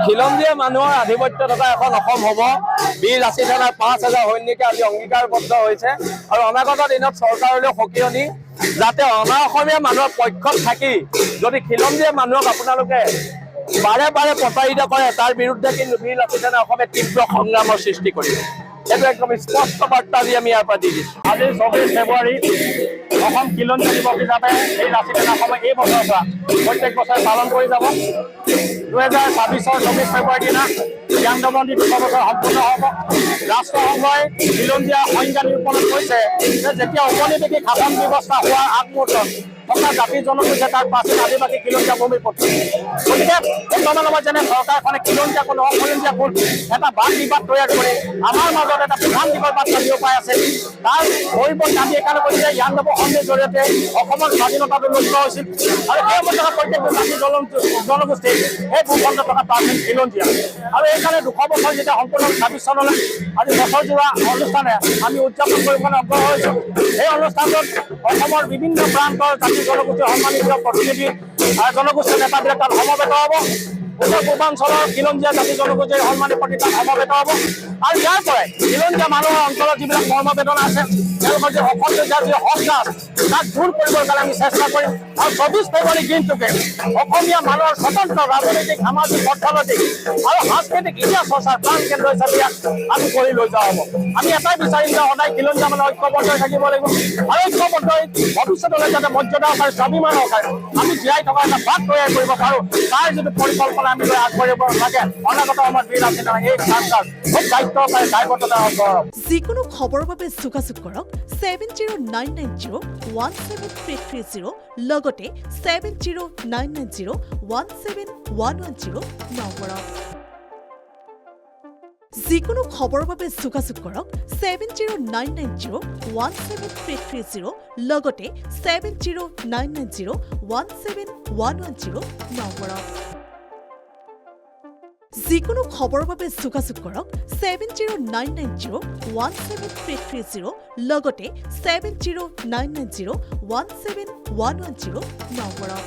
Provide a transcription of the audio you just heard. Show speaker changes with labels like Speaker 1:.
Speaker 1: খিলঞ্জীয়া মানুহৰ আধিপত্য থকা এখন অসম হ'ব। বীৰ লাচিত সেনাৰ ৫,০০০ সৈনিকে আজি অংগীকাৰবদ্ধ হৈছে আৰু অনাগত দিনত চৰকাৰলৈ সকিয়নি যাতে অনা অসমীয়া মানুহৰ পক্ষত থাকি যদি খিলঞ্জীয়া মানুহক আপোনালোকে বাৰে বাৰে প্ৰতাৰিত কৰে তাৰ বিৰুদ্ধে কিন্তু বীৰ লাচিত সেনাই অসমে তীব্ৰ সংগ্ৰামৰ সৃষ্টি কৰিব। এইটো একদম স্পষ্ট বাৰ্তা আজি আমি ইয়াৰ পৰা দি দিছোঁ। আজি ২৪ ফেব্ৰুৱাৰী অসম খিলঞ্জীয়া দিৱস হিচাপে এই লাচিত সেনা অসমে এই বছৰৰ পৰা প্ৰত্যেক বছৰে পালন কৰি যাব। ২০২৬ চনৰ ২৪ ফেব্ৰুৱাৰীৰ দিনা জ্ঞান দমন দিৱস বছৰ সম্পূৰ্ণ হ'ব। ৰাষ্ট্ৰসংঘই খিলঞ্জীয়া সংজ্ঞা নিৰূপণত কৈছে যে যেতিয়া ঔপনিবেশিক শাসন ব্যৱস্থা হোৱাৰ আগমুহূৰ্তত থকা জাতি জনগোষ্ঠীয়ে তাৰ প্ৰাচীন আদিবাসী খিলঞ্জীয়া ভূমি পত্ৰ। গতিকে বৰ্তমান সময়ত যেনে চৰকাৰখনে খিলঞ্জীয়া কোন অখিলঞ্জীয়া কোন এটা বাদ বিবাদ তৈয়াৰ কৰি আমাৰ মাজত এটা প্ৰধান দিশৰ বাৰ্তা বিয়পাই আছে। তাৰ পৰিৱৰ্তে আমি এইকাৰণে কৈছোঁ যে ইয়াণ্ডাবু সন্ধিৰ জৰিয়তে অসমৰ স্বাধীনতাটো লুণ্ঠিত হৈছিল আৰু সেই অৱস্থাত প্ৰত্যেকটো জাতি জনগোষ্ঠী এই ভূখণ্ডত থকা প্ৰাচীন খিলঞ্জীয়া আৰু এইকাৰণে ২০০ বছৰ যেতিয়া সম্পূৰ্ণ ২৬ চনলৈ আজি বছৰজোৰা অনুষ্ঠানে আমি উদযাপন কৰিবলৈ অগ্ৰসৰ হৈছোঁ। এই অনুষ্ঠানটোত অসমৰ বিভিন্ন প্ৰান্তৰ জাতি জনগোষ্ঠীৰ সন্মানিত প্ৰতিনিধি জনগোষ্ঠীৰ নেতাবিলাক তাত সমবেত হ'ব। উত্তৰ পূৰ্বাঞ্চলৰ খিলঞ্জীয়া জাতি জনগোষ্ঠীৰ সন্মানী প্ৰতি তাত সমবেত হ'ব আৰু ইয়াৰ পৰাই খিলঞ্জীয়া মানুহৰ অঞ্চলত যিবিলাক কৰ্মবেদনা আছে তেওঁলোকৰ যে অসমীয়া যি সন্ত্ৰাস তাক দূৰ কৰিবৰ কাৰণে আমি চেষ্টা কৰিম আৰু ২৪ ফেব্ৰুৱাৰী দিনটোকে অসমীয়া মানুহৰ স্বতন্ত্ৰ ৰাজনৈতিক সামাজিক অৰ্থনৈতিক আৰু সাংস্কৃতিক ইতিহাস চৰ্চাৰ প্ৰাণ কেন্দ্ৰ হিচাপে ইয়াক আমি কৰি লৈ যোৱা হ'ব। আমি এটাই বিচাৰিম যে সদায় খিলঞ্জীয়া মানুহ ঐক্যবদ্ধ হৈ থাকিব লাগিব আৰু ঐক্যবদ্ধ ভৱিষ্যতলৈ যাতে মৰ্যাদা আৰু স্বাভিমান সহকাৰে আমি জীয়াই থকা এটা বাট তৈয়াৰ কৰিব পাৰোঁ তাৰ যিটো পৰিকল্পনা আমি লৈ আগবাঢ়িব লাগে। অনাগত সময়ত বীৰ লাচিত সেনাই এই কাম-কাজ খুব দায়িত্বকাৰী দায়বদ্ধতা হ'ব।
Speaker 2: যিকোনো খবৰৰ বাবে যোগাযোগ কৰক 7099017330 লগতে 7099017110 নম্বৰত। যিকোনো খবৰৰ বাবে যোগাযোগ কৰক 7099017330 লগতে 7099017110 নম্বৰত। যিকোনো খবৰৰ বাবে যোগাযোগ কৰক 7099017330 লগতে 7099017110 নম্বৰত।